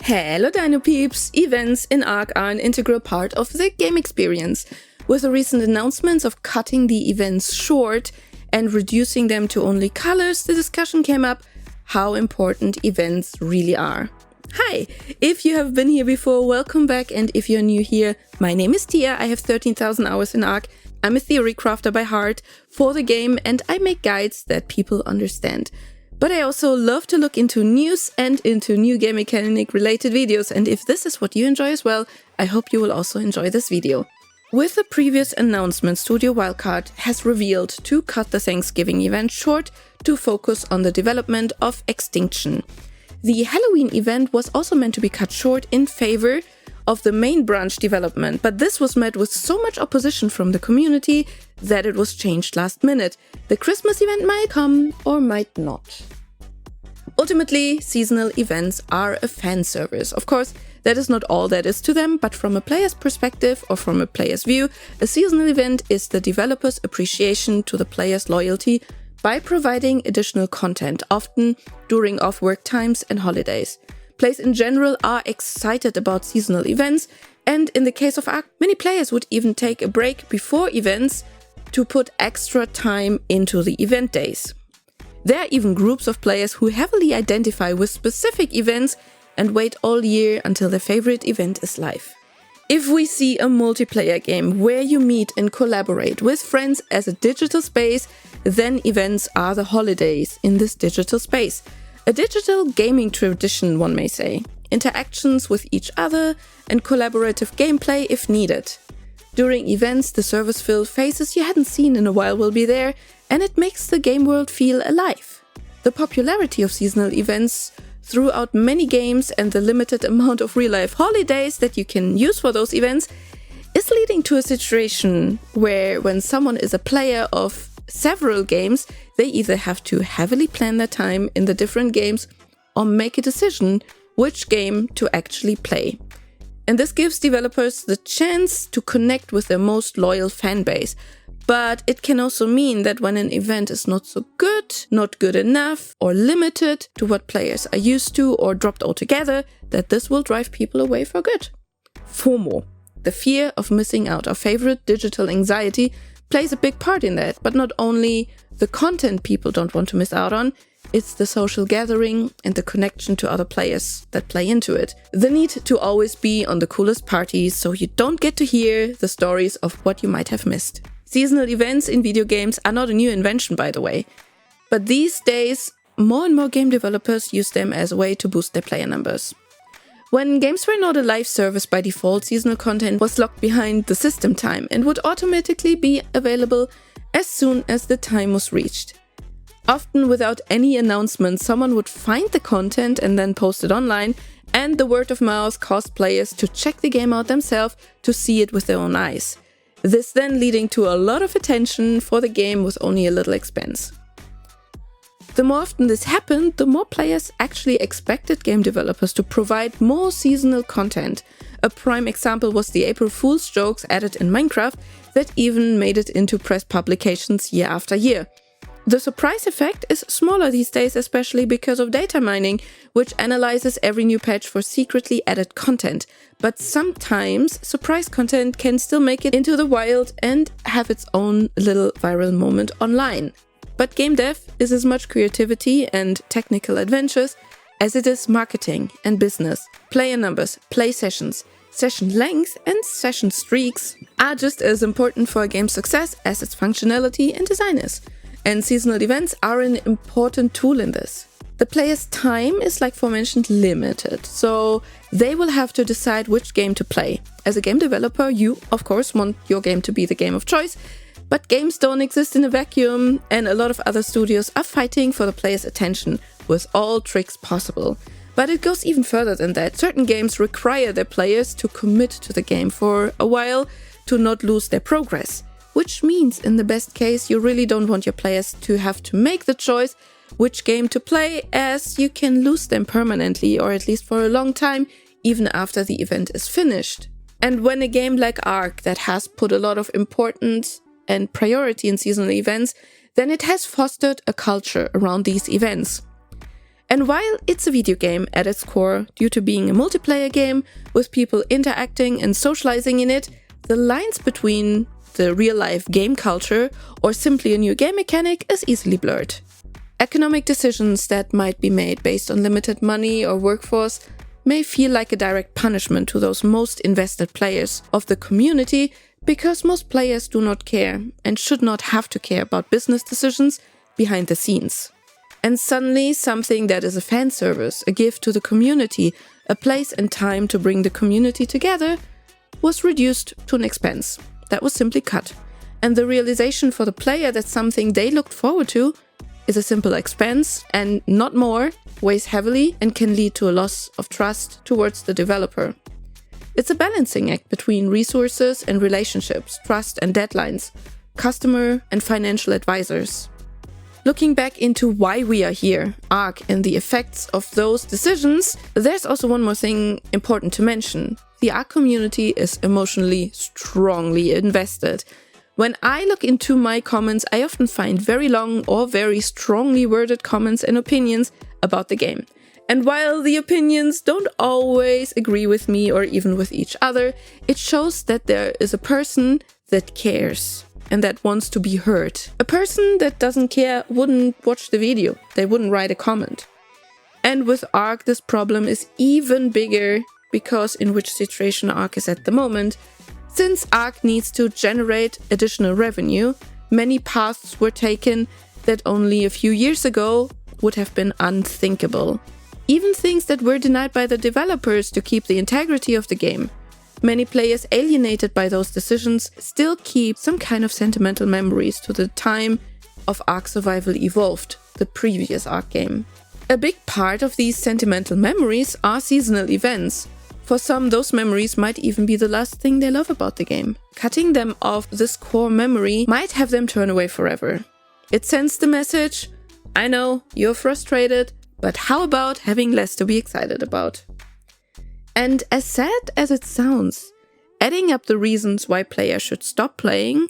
Hello Dino Peeps! Events in ARK are an integral part of the game experience. With the recent announcements of cutting the events short and reducing them to only colors, the discussion came up how important events really are. Hi! If you have been here before, welcome back, and if you're new here, my name is Tia, I have 13,000 hours in ARK, I'm a theory crafter by heart for the game, and I make guides that people understand. But I also love to look into news and into new game mechanic related videos, and if this is what you enjoy as well, I hope you will also enjoy this video. With the previous announcement, Studio Wildcard has revealed to cut the Thanksgiving event short to focus on the development of Extinction. The Halloween event was also meant to be cut short in favor of the main branch development, but this was met with so much opposition from the community that it was changed last minute. The Christmas event might come or might not. Ultimately, seasonal events are a fan service. Of course, that is not all that is to them, but from a player's perspective or from a player's view, a seasonal event is the developer's appreciation to the player's loyalty by providing additional content, often during off-work times and holidays. Players in general are excited about seasonal events, and in the case of ARK, many players would even take a break before events to put extra time into the event days. There are even groups of players who heavily identify with specific events and wait all year until their favorite event is live. If we see a multiplayer game where you meet and collaborate with friends as a digital space, then events are the holidays in this digital space. A digital gaming tradition, one may say. Interactions with each other and collaborative gameplay if needed. During events, the service-filled faces you hadn't seen in a while will be there, and it makes the game world feel alive. The popularity of seasonal events throughout many games and the limited amount of real-life holidays that you can use for those events is leading to a situation where when someone is a player of several games, they either have to heavily plan their time in the different games or make a decision which game to actually play. And this gives developers the chance to connect with their most loyal fan base. But it can also mean that when an event is not so good, not good enough, or limited to what players are used to or dropped altogether, that this will drive people away for good. FOMO, the fear of missing out, our favorite digital anxiety, plays a big part in that. But not only the content people don't want to miss out on, it's the social gathering and the connection to other players that play into it. The need to always be on the coolest parties so you don't get to hear the stories of what you might have missed. Seasonal events in video games are not a new invention, by the way. But these days, more and more game developers use them as a way to boost their player numbers. When games were not a live service by default, seasonal content was locked behind the system time and would automatically be available as soon as the time was reached. Often without any announcement, someone would find the content and then post it online, and the word of mouth caused players to check the game out themselves to see it with their own eyes. This then leading to a lot of attention for the game with only a little expense. The more often this happened, the more players actually expected game developers to provide more seasonal content. A prime example was the April Fool's jokes added in Minecraft that even made it into press publications year after year. The surprise effect is smaller these days, especially because of data mining, which analyzes every new patch for secretly added content. But sometimes surprise content can still make it into the wild and have its own little viral moment online. But game dev is as much creativity and technical adventures as it is marketing and business. Player numbers, play sessions, session length and session streaks are just as important for a game's success as its functionality and design is. And seasonal events are an important tool in this. The player's time is, like aforementioned, limited, so they will have to decide which game to play. As a game developer, you, of course, want your game to be the game of choice, but games don't exist in a vacuum, and a lot of other studios are fighting for the player's attention with all tricks possible. But it goes even further than that. Certain games require their players to commit to the game for a while to not lose their progress. Which means, in the best case, you really don't want your players to have to make the choice which game to play, as you can lose them permanently, or at least for a long time, even after the event is finished. And when a game like ARK that has put a lot of importance and priority in seasonal events, then it has fostered a culture around these events. And while it's a video game at its core, due to being a multiplayer game with people interacting and socializing in it, the lines between the real-life game culture or simply a new game mechanic is easily blurred. Economic decisions that might be made based on limited money or workforce may feel like a direct punishment to those most invested players of the community, because most players do not care and should not have to care about business decisions behind the scenes. And suddenly something that is a fan service, a gift to the community, a place and time to bring the community together, was reduced to an expense that was simply cut. And the realization for the player that something they looked forward to is a simple expense and not more, weighs heavily and can lead to a loss of trust towards the developer. It's a balancing act between resources and relationships, trust and deadlines, customer and financial advisors. Looking back into why we are here, ARK, and the effects of those decisions, there's also one more thing important to mention. The ARK community is emotionally strongly invested. When I look into my comments, I often find very long or very strongly worded comments and opinions about the game. And while the opinions don't always agree with me or even with each other, it shows that there is a person that cares and that wants to be heard. A person that doesn't care wouldn't watch the video, they wouldn't write a comment. And with ARK, this problem is even bigger because in which situation ARK is at the moment. Since ARK needs to generate additional revenue, many paths were taken that only a few years ago would have been unthinkable. Even things that were denied by the developers to keep the integrity of the game. Many players alienated by those decisions still keep some kind of sentimental memories to the time of ARK Survival Evolved, the previous ARK game. A big part of these sentimental memories are seasonal events. For some, those memories might even be the last thing they love about the game. Cutting them off this core memory might have them turn away forever. It sends the message, I know, you're frustrated, but how about having less to be excited about? And as sad as it sounds, adding up the reasons why players should stop playing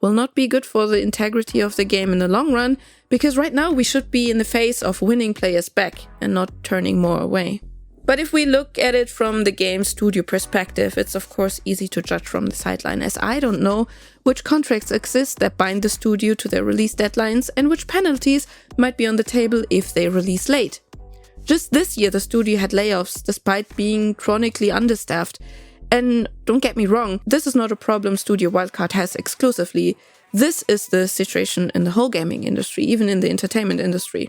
will not be good for the integrity of the game in the long run, because right now we should be in the phase of winning players back and not turning more away. But if we look at it from the game studio perspective, it's of course easy to judge from the sideline, as I don't know which contracts exist that bind the studio to their release deadlines and which penalties might be on the table if they release late. Just this year the studio had layoffs despite being chronically understaffed. And don't get me wrong, this is not a problem Studio Wildcard has exclusively. This is the situation in the whole gaming industry, even in the entertainment industry.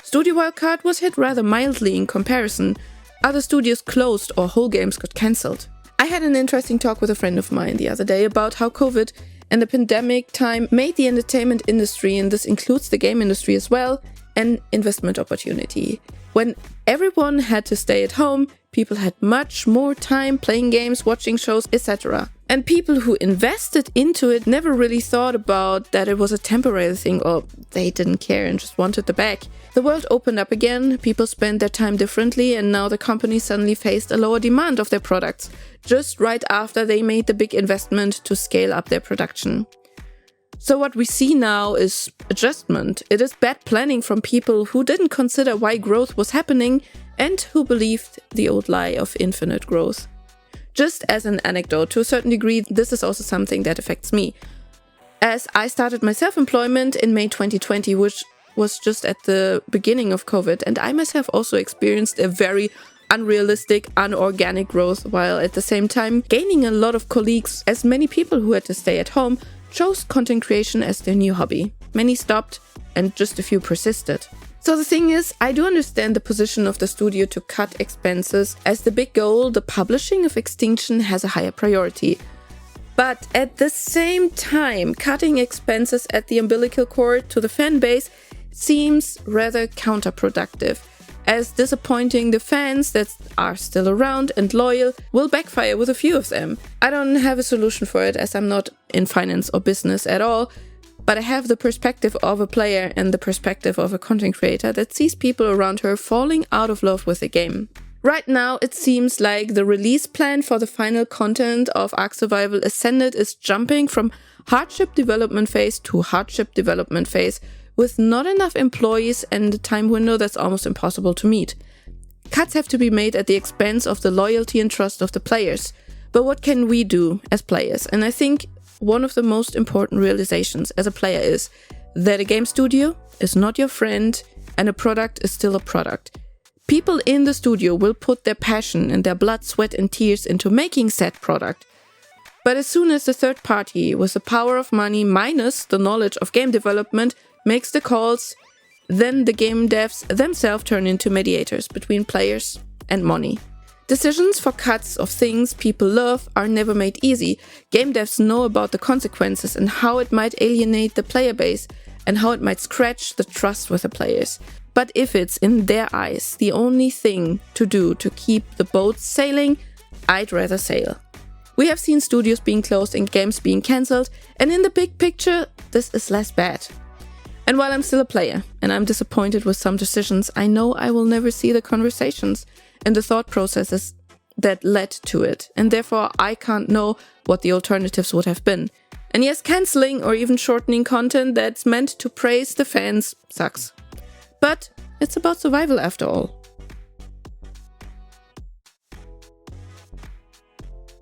Studio Wildcard was hit rather mildly in comparison. Other studios closed or whole games got cancelled. I had an interesting talk with a friend of mine the other day about how COVID and the pandemic time made the entertainment industry, and this includes the game industry as well, an investment opportunity. When everyone had to stay at home, people had much more time playing games, watching shows, etc. And people who invested into it never really thought about that it was a temporary thing, or they didn't care and just wanted the bag. The world opened up again, people spent their time differently, and now the company suddenly faced a lower demand of their products, just right after they made the big investment to scale up their production. So what we see now is adjustment. It is bad planning from people who didn't consider why growth was happening and who believed the old lie of infinite growth. Just as an anecdote, to a certain degree, this is also something that affects me. As I started my self-employment in May 2020, which was just at the beginning of COVID, and I myself also experienced a very unrealistic, unorganic growth, while at the same time gaining a lot of colleagues, as many people who had to stay at home chose content creation as their new hobby. Many stopped and just a few persisted. So the thing is, I do understand the position of the studio to cut expenses, as the big goal, the publishing of Extinction, has a higher priority. But at the same time, cutting expenses at the umbilical cord to the fan base seems rather counterproductive, as disappointing the fans that are still around and loyal will backfire with a few of them. I don't have a solution for it, as I'm not in finance or business at all, but I have the perspective of a player and the perspective of a content creator that sees people around her falling out of love with the game. Right now, it seems like the release plan for the final content of ARK Survival Ascended is jumping from hardship development phase to hardship development phase, with not enough employees and a time window that's almost impossible to meet. Cuts have to be made at the expense of the loyalty and trust of the players. But what can we do as players? And I think one of the most important realizations as a player is that a game studio is not your friend and a product is still a product. People in the studio will put their passion and their blood, sweat and tears into making said product. But as soon as the third party with the power of money minus the knowledge of game development makes the calls, then the game devs themselves turn into mediators between players and money. Decisions for cuts of things people love are never made easy. Game devs know about the consequences and how it might alienate the player base and how it might scratch the trust with the players. But if it's, in their eyes, the only thing to do to keep the boat sailing, I'd rather sail. We have seen studios being closed and games being cancelled, and in the big picture, this is less bad. And while I'm still a player, and I'm disappointed with some decisions, I know I will never see the conversations and the thought processes that led to it, and therefore I can't know what the alternatives would have been. And yes, cancelling or even shortening content that's meant to praise the fans sucks. But it's about survival after all.